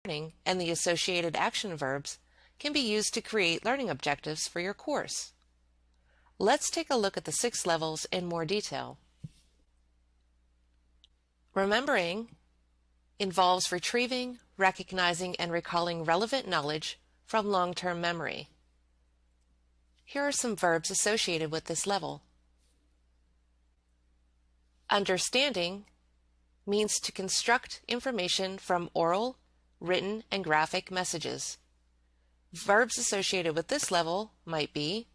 learning and the associated action verbs can be used to create learning objectives for your course. Let's take a look at the 6 levels in more detail. Remembering involves retrieving, recognizing, and recalling relevant knowledge from long-term memory. Here are some verbs associated with this level. Understanding means to construct information from oral, written, and graphic messages. Verbs associated with this level might be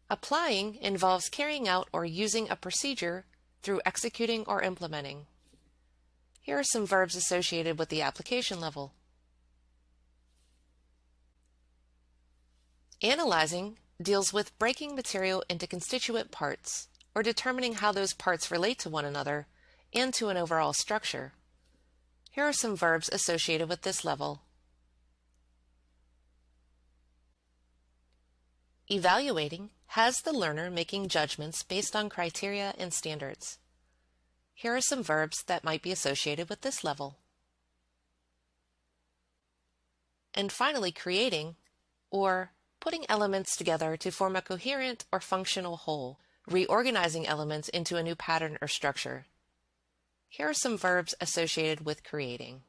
applying involves carrying out or using a procedure through executing or implementing. Here are some verbs associated with the application level. Analyzing deals with breaking material into constituent parts or determining how those parts relate to one another and to an overall structure. Here are some verbs associated with this level. Evaluating has the learner making judgments based on criteria and standards. Here are some verbs that might be associated with this level. And finally, creating, or putting elements together to form a coherent or functional whole, reorganizing elements into a new pattern or structure. Here are some verbs associated with creating.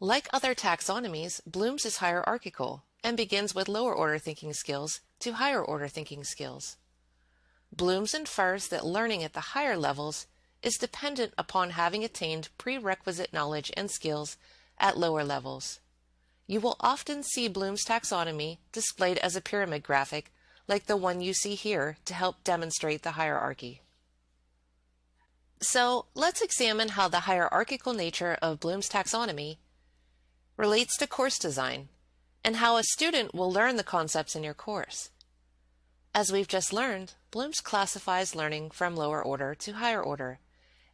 Like other taxonomies, Bloom's is hierarchical and begins with lower order thinking skills to higher order thinking skills. Bloom's infers that learning at the higher levels is dependent upon having attained prerequisite knowledge and skills at lower levels. You will often see Bloom's taxonomy displayed as a pyramid graphic like the one you see here to help demonstrate the hierarchy. So let's examine how the hierarchical nature of Bloom's taxonomy relates to course design and how a student will learn the concepts in your course. As we've just learned, Bloom's classifies learning from lower order to higher order,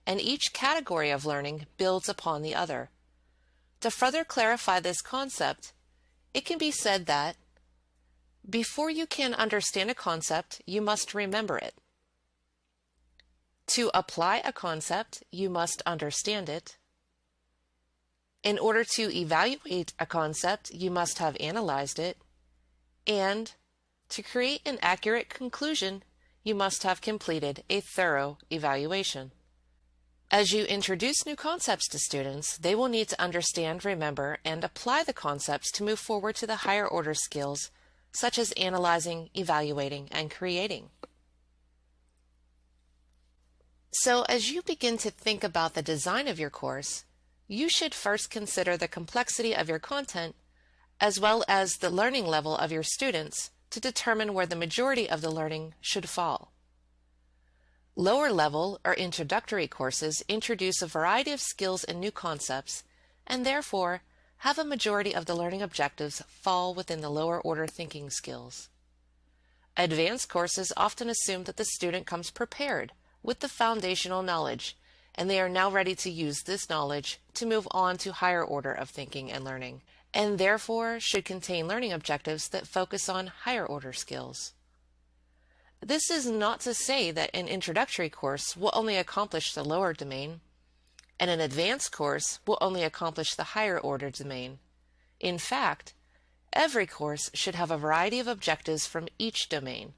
and each category of learning builds upon the other. To further clarify this concept, it can be said that before you can understand a concept, you must remember it. To apply a concept, you must understand it. In order to evaluate a concept, you must have analyzed it. And to create an accurate conclusion, you must have completed a thorough evaluation. As you introduce new concepts to students, they will need to understand, remember, and apply the concepts to move forward to the higher order skills, such as analyzing, evaluating, and creating. So as you begin to think about the design of your course, you should first consider the complexity of your content, as well as the learning level of your students, to determine where the majority of the learning should fall. Lower level or introductory courses introduce a variety of skills and new concepts, and therefore have a majority of the learning objectives fall within the lower order thinking skills. Advanced courses often assume that the student comes prepared with the foundational knowledge, and they are now ready to use this knowledge to move on to higher order of thinking and learning, and therefore should contain learning objectives that focus on higher order skills. This is not to say that an introductory course will only accomplish the lower domain, and an advanced course will only accomplish the higher order domain. In fact, every course should have a variety of objectives from each domain.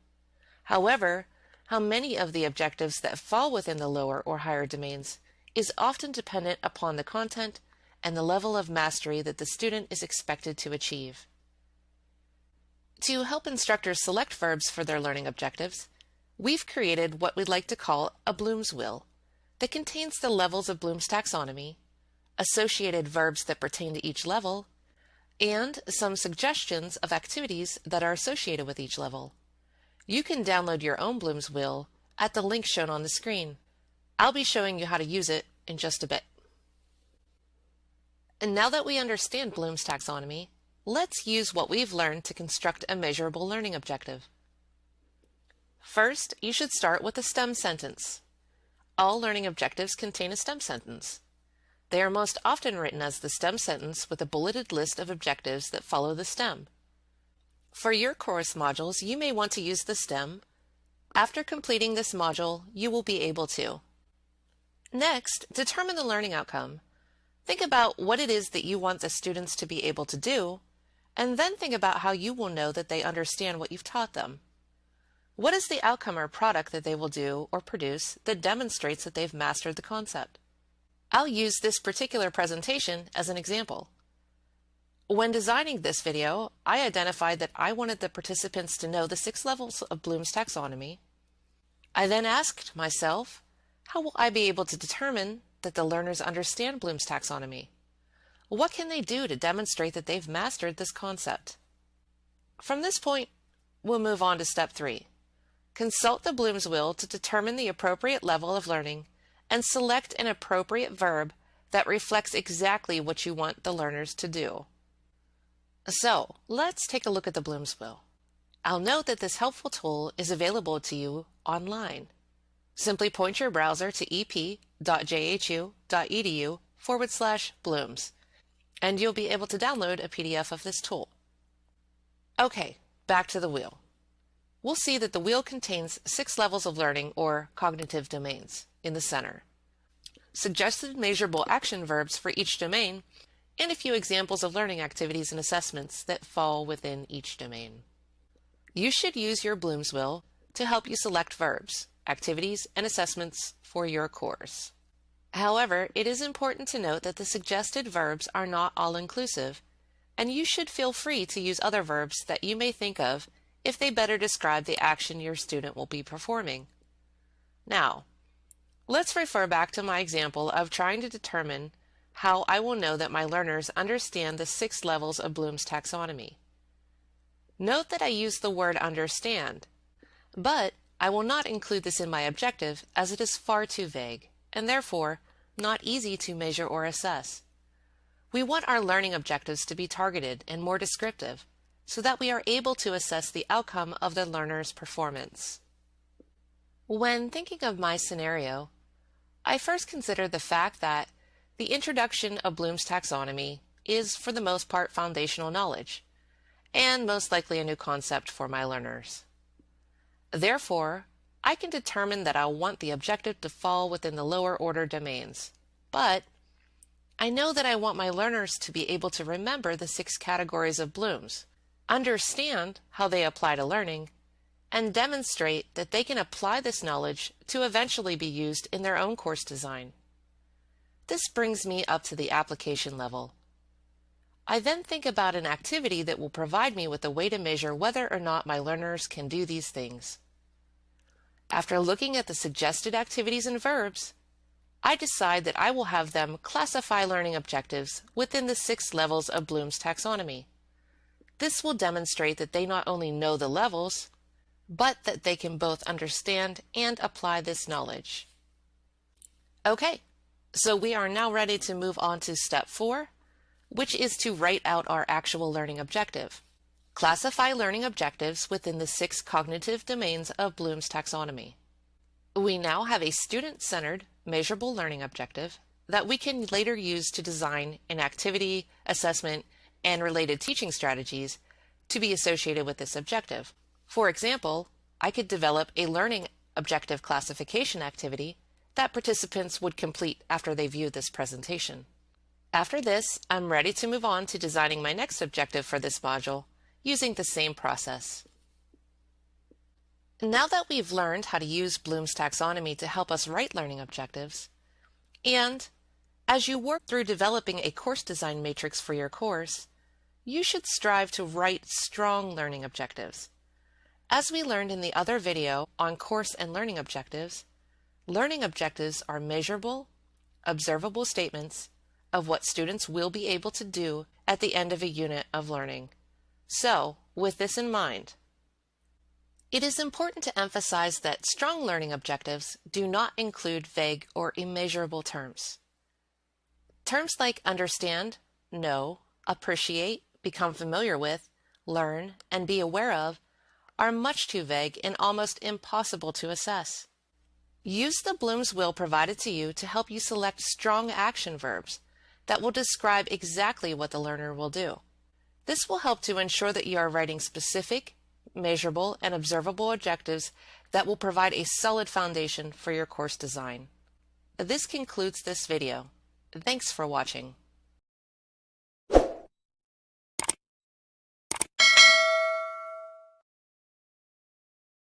However, how many of the objectives that fall within the lower or higher domains is often dependent upon the content and the level of mastery that the student is expected to achieve. To help instructors select verbs for their learning objectives, we've created what we'd like to call a Bloom's wheel that contains the levels of Bloom's taxonomy, associated verbs that pertain to each level, and some suggestions of activities that are associated with each level. You can download your own Bloom's wheel at the link shown on the screen. I'll be showing you how to use it in just a bit. And now that we understand Bloom's taxonomy, let's use what we've learned to construct a measurable learning objective. First, you should start with a STEM sentence. All learning objectives contain a STEM sentence. They are most often written as the STEM sentence with a bulleted list of objectives that follow the STEM. For your course modules, you may want to use the STEM After completing this module, you will be able to: next, determine the learning outcome. Think about what it is that you want the students to be able to do, and then think about how you will know that they understand what you've taught them. What is the outcome or product that they will do or produce that demonstrates that they've mastered the concept? I'll use this particular presentation as an example. When designing this video, I identified that I wanted the participants to know the 6 levels of Bloom's taxonomy. I then asked myself, how will I be able to determine that the learners understand Bloom's taxonomy? What can they do to demonstrate that they've mastered this concept? From this point, we'll move on to step 3. Consult the Bloom's wheel to determine the appropriate level of learning and select an appropriate verb that reflects exactly what you want the learners to do. So, let's take a look at the Bloom's wheel. I'll note that this helpful tool is available to you online. Simply point your browser to ep.jhu.edu/Blooms, and you'll be able to download a PDF of this tool. Okay, back to the wheel. We'll see that the wheel contains 6 levels of learning, or cognitive domains, in the center, suggested measurable action verbs for each domain, and a few examples of learning activities and assessments that fall within each domain. You should use your Bloom's wheel to help you select verbs, activities, and assessments for your course. However, it is important to note that the suggested verbs are not all-inclusive, and you should feel free to use other verbs that you may think of if they better describe the action your student will be performing. Now, let's refer back to my example of trying to determine how I will know that my learners understand the 6 levels of Bloom's taxonomy. Note that I use the word understand, but I will not include this in my objective as it is far too vague and therefore not easy to measure or assess. We want our learning objectives to be targeted and more descriptive so that we are able to assess the outcome of the learner's performance. When thinking of my scenario, I first considered the fact that the introduction of Bloom's taxonomy is, for the most part, foundational knowledge, and most likely a new concept for my learners. Therefore, I can determine that I'll want the objective to fall within the lower order domains, but I know that I want my learners to be able to remember the 6 categories of Bloom's, understand how they apply to learning, and demonstrate that they can apply this knowledge to eventually be used in their own course design. This brings me up to the application level. I then think about an activity that will provide me with a way to measure whether or not my learners can do these things. After looking at the suggested activities and verbs, I decide that I will have them classify learning objectives within the 6 levels of Bloom's taxonomy. This will demonstrate that they not only know the levels, but that they can both understand and apply this knowledge. Okay, so we are now ready to move on to step 4, which is to write out our actual learning objective. Classify learning objectives within the 6 cognitive domains of Bloom's taxonomy. We now have a student-centered, measurable learning objective that we can later use to design an activity, assessment, and related teaching strategies to be associated with this objective. For example, I could develop a learning objective classification activity that participants would complete after they view this presentation. After this, I'm ready to move on to designing my next objective for this module using the same process. Now that we've learned how to use Bloom's taxonomy to help us write learning objectives, and as you work through developing a course design matrix for your course, you should strive to write strong learning objectives. As we learned in the other video on course and learning objectives are measurable, observable statements of what students will be able to do at the end of a unit of learning. So, with this in mind, it is important to emphasize that strong learning objectives do not include vague or immeasurable terms. Terms like understand, know, appreciate, become familiar with, learn, and be aware of are much too vague and almost impossible to assess. Use the Bloom's wheel provided to you to help you select strong action verbs that will describe exactly what the learner will do. This will help to ensure that you are writing specific, measurable, and observable objectives that will provide a solid foundation for your course design. This concludes this video. Thanks for watching.